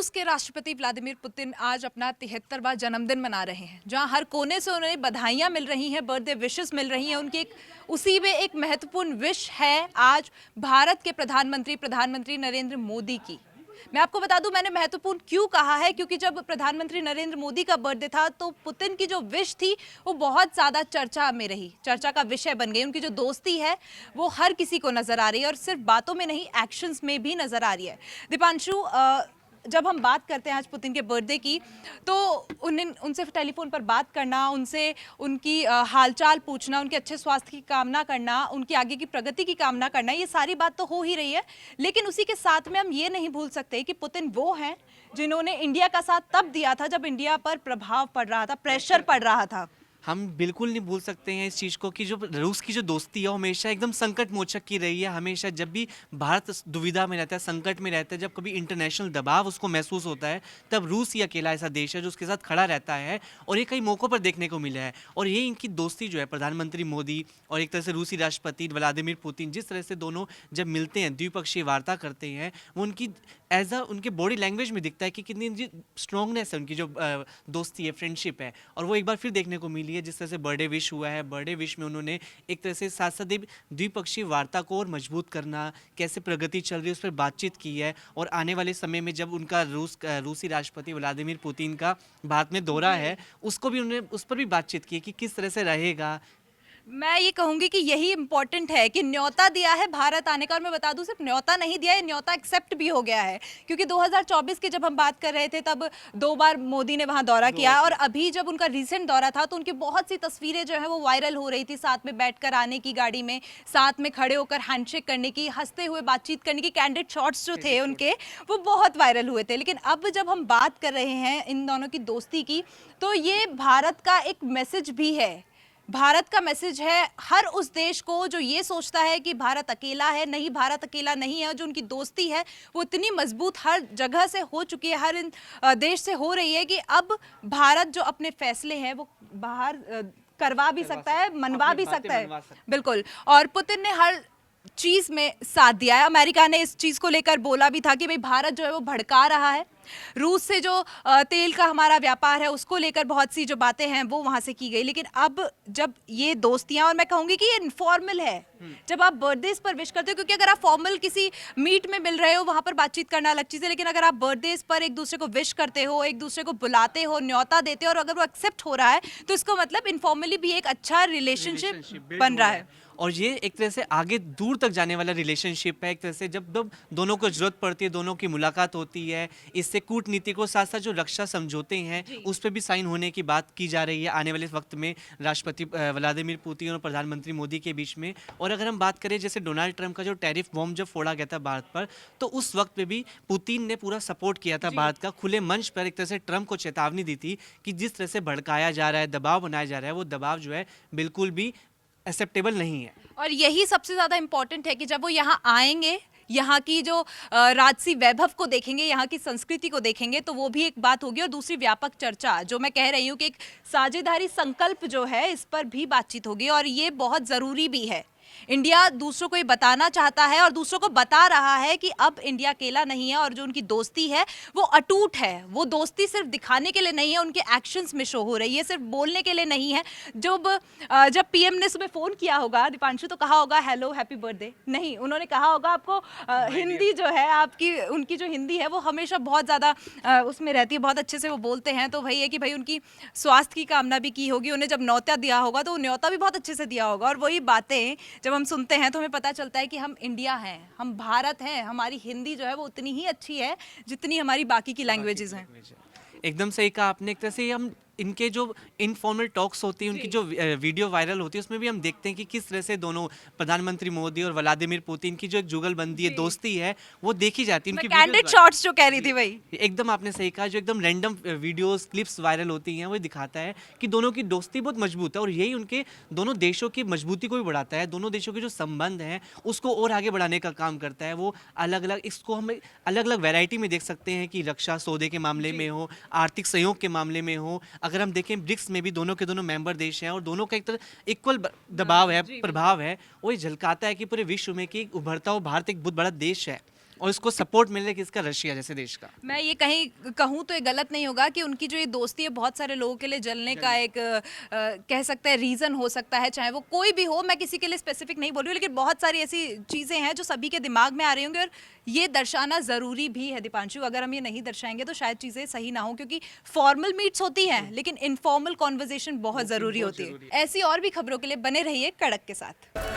रूस के राष्ट्रपति व्लादिमीर पुतिन आज अपना 73वां जन्मदिन मना रहे हैं, जहां हर कोने से उन्हें बधाइयां मिल रही हैं, बर्थडे विशेस मिल रही हैं। उनकी उसी में एक महत्वपूर्ण विश है आज भारत के प्रधानमंत्री नरेंद्र मोदी की। मैं आपको बता दूं, मैंने महत्वपूर्ण क्यों कहा है, क्योंकि जब प्रधानमंत्री नरेंद्र मोदी का बर्थडे था तो पुतिन की जो विश थी वो बहुत ज़्यादा चर्चा में रही, चर्चा का विषय बन गई। उनकी जो दोस्ती है वो हर किसी को नज़र आ रही है और सिर्फ बातों में नहीं, एक्शंस में भी नज़र आ रही है। दीपांशु, जब हम बात करते हैं आज पुतिन के बर्थडे की, तो उनसे टेलीफोन पर बात करना, उनसे उनकी हालचाल पूछना, उनके अच्छे स्वास्थ्य की कामना करना, उनकी आगे की प्रगति की कामना करना, ये सारी बात तो हो ही रही है। लेकिन उसी के साथ में हम ये नहीं भूल सकते कि पुतिन वो हैं जिन्होंने इंडिया का साथ तब दिया था जब इंडिया पर प्रभाव पड़ रहा था, प्रेशर पड़ रहा था। हम बिल्कुल नहीं भूल सकते हैं इस चीज़ को कि जो रूस की जो दोस्ती है वो हमेशा एकदम संकट मोचक की रही है। हमेशा जब भी भारत दुविधा में रहता है, संकट में रहता है, जब कभी इंटरनेशनल दबाव उसको महसूस होता है, तब रूस ही अकेला ऐसा देश है जो उसके साथ खड़ा रहता है। और ये कई मौक़ों पर देखने को मिला है। और ये इनकी दोस्ती जो है प्रधानमंत्री मोदी और एक तरह से रूसी राष्ट्रपति व्लादिमीर पुतिन, जिस तरह से दोनों जब मिलते हैं, द्विपक्षीय वार्ता करते हैं, वो उनकी एज उनके बॉडी लैंग्वेज में दिखता है कि कितनी स्ट्रॉन्गनेस है उनकी जो दोस्ती है, फ्रेंडशिप है। और वो एक बार फिर देखने को मिली है। जिस तरह से बर्थडे विश हुआ है, बर्थडे विश में उन्होंने एक तरह से साथ साथ द्विपक्षीय वार्ता को और मजबूत करना, कैसे प्रगति चल रही है उस पर बातचीत की है। और आने वाले समय में जब उनका रूसी राष्ट्रपति व्लादिमीर पुतिन का भारत में दौरा है, उसको भी उन्होंने उस पर भी बातचीत की है कि किस तरह से रहेगा। मैं ये कहूंगी कि यही इंपॉर्टेंट है कि न्योता दिया है भारत आने का। और मैं बता दूं, सिर्फ न्योता नहीं दिया है, न्योता एक्सेप्ट भी हो गया है। क्योंकि 2024 की जब हम बात कर रहे थे तब 2 बार मोदी ने वहां दौरा किया, और अभी जब उनका रिसेंट दौरा था तो उनकी बहुत सी तस्वीरें जो है वो वायरल हो रही थी, साथ में बैठकर आने की, गाड़ी में साथ में खड़े होकर हैंडशेक करने की, हंसते हुए बातचीत करने की, कैंडिड शॉट्स जो थे उनके वो बहुत वायरल हुए थे। लेकिन अब जब हम बात कर रहे हैं इन दोनों की दोस्ती की, तो ये भारत का एक मैसेज भी है। भारत का मैसेज है हर उस देश को जो ये सोचता है कि भारत अकेला है। नहीं, भारत अकेला नहीं है। जो उनकी दोस्ती है वो इतनी मजबूत हर जगह से हो चुकी है, हर देश से हो रही है कि अब भारत जो अपने फैसले हैं वो बाहर करवा भी सकता है, मनवा भी सकता है। बिल्कुल। और पुतिन ने हर चीज में साथ दिया है। अमेरिका ने इस चीज को लेकर बोला भी था कि भाई भारत जो है वो भड़का रहा है। रूस से जो तेल का हमारा व्यापार है उसको लेकर बहुत सी जो बातें हैं वो वहां से की गई। लेकिन अब जब ये दोस्तियां, और मैं कहूंगी कि ये इनफॉर्मल है, जब आप बर्थडेज पर विश करते हो, क्योंकि अगर आप फॉर्मल किसी मीट में मिल रहे हो वहां पर बातचीत करना अलग चीज है, लेकिन अगर आप बर्थडेज पर एक दूसरे को विश करते हो, एक दूसरे को बुलाते हो, न्योता देते हो, और अगर वो एक्सेप्ट हो रहा है तो इसको मतलब इनफॉर्मली भी एक अच्छा रिलेशनशिप बन रहा है। और ये एक तरह से आगे दूर तक जाने वाला रिलेशनशिप है। एक तरह से जब दोनों को जरूरत पड़ती है, दोनों की मुलाकात होती है, इससे कूटनीति को साथ साथ जो रक्षा समझौते हैं उस पर भी साइन होने की बात की जा रही है आने वाले वक्त में राष्ट्रपति व्लादिमीर पुतिन और प्रधानमंत्री मोदी के बीच में। और अगर हम बात करें जैसे डोनाल्ड ट्रंप का जो टैरिफ बॉम्ब जब फोड़ा गया था भारत पर, तो उस वक्त में भी पुतिन ने पूरा सपोर्ट किया था भारत का। खुले मंच पर एक तरह से ट्रंप को चेतावनी दी थी कि जिस तरह से भड़काया जा रहा है, दबाव बनाया जा रहा है, वो दबाव जो है बिल्कुल भी एक्सेप्टेबल नहीं है। और यही सबसे ज़्यादा इम्पोर्टेंट है कि जब वो यहाँ आएंगे, यहाँ की जो राजसी वैभव को देखेंगे, यहाँ की संस्कृति को देखेंगे, तो वो भी एक बात होगी। और दूसरी व्यापक चर्चा जो मैं कह रही हूँ कि एक साझेदारी संकल्प जो है इस पर भी बातचीत होगी, और ये बहुत ज़रूरी भी है। इंडिया दूसरों को ये बताना चाहता है और दूसरों को बता रहा है कि अब इंडिया अकेला नहीं है, और जो उनकी दोस्ती है वो अटूट है। वो दोस्ती सिर्फ दिखाने के लिए नहीं है, उनके एक्शंस में शो हो रही है, सिर्फ बोलने के लिए नहीं है। जब पीएम ने सुबह फोन किया होगा दीपांशु, तो कहा होगा हेलो हैप्पी बर्थडे नहीं, उन्होंने कहा होगा आपको हिंदी जो है आपकी, उनकी जो हिंदी है वो हमेशा बहुत ज़्यादा उसमें रहती है, बहुत अच्छे से वो बोलते हैं। तो वही है कि भाई उनकी स्वास्थ्य की कामना भी की होगी। उन्हें जब न्योता दिया होगा तो वो न्योता भी बहुत अच्छे से दिया होगा। और वही बातें जब हम सुनते हैं तो हमें पता चलता है कि हम इंडिया हैं, हम भारत हैं, हमारी हिंदी जो है वो उतनी ही अच्छी है जितनी हमारी बाकी की लैंग्वेजेस हैं। एकदम सही कहा आपने। एक तरह से हम इनके जो इनफॉर्मल टॉक्स होती हैं, उनकी जो वीडियो वायरल होती है, उसमें भी हम देखते हैं कि किस तरह से दोनों प्रधानमंत्री मोदी और व्लादिमीर पुतिन की जो एक जुगलबंदी है, दोस्ती है, वो देखी जाती है। उनकी कैंडिड शॉट्स जो कह रही थी भाई, एकदम आपने सही कहा। जो एकदम रैंडम वीडियोस क्लिप्स वायरल होती हैं वो दिखाता है कि दोनों की दोस्ती बहुत मजबूत है। और यही उनके दोनों देशों की मजबूती को भी बढ़ाता है। दोनों देशों के जो संबंध हैं उसको और आगे बढ़ाने का काम करता है। वो अलग अलग, इसको हम अलग अलग वैरायटी में देख सकते हैं कि रक्षा सौदे के मामले में हो, आर्थिक सहयोग के मामले में हो। अगर हम देखें ब्रिक्स में भी दोनों के दोनों मेंबर देश हैं और दोनों का एक तरह इक्वल दबाव है, प्रभाव है। वो ये झलकाता है कि पूरे विश्व में कि उभरता हुआ भारत एक बहुत बड़ा देश है और इसको सपोर्ट मिले किसका, रशिया जैसे देश का। मैं ये कहीं कहूँ तो ये गलत नहीं होगा कि उनकी जो ये दोस्ती है बहुत सारे लोगों के लिए जलने का एक कह सकते हैं रीज़न हो सकता है, चाहे वो कोई भी हो, मैं किसी के लिए स्पेसिफिक नहीं बोल रही हूँ, लेकिन बहुत सारी ऐसी चीज़ें हैं जो सभी के दिमाग में आ रही होंगी और ये दर्शाना ज़रूरी भी है दीपांशु। अगर हम ये नहीं दर्शाएंगे तो शायद चीज़ें सही ना हो, क्योंकि फॉर्मल मीट्स होती हैं लेकिन इनफॉर्मल कॉन्वर्जेशन बहुत ज़रूरी होती है। ऐसी और भी खबरों के लिए बने रहिए कड़क के साथ।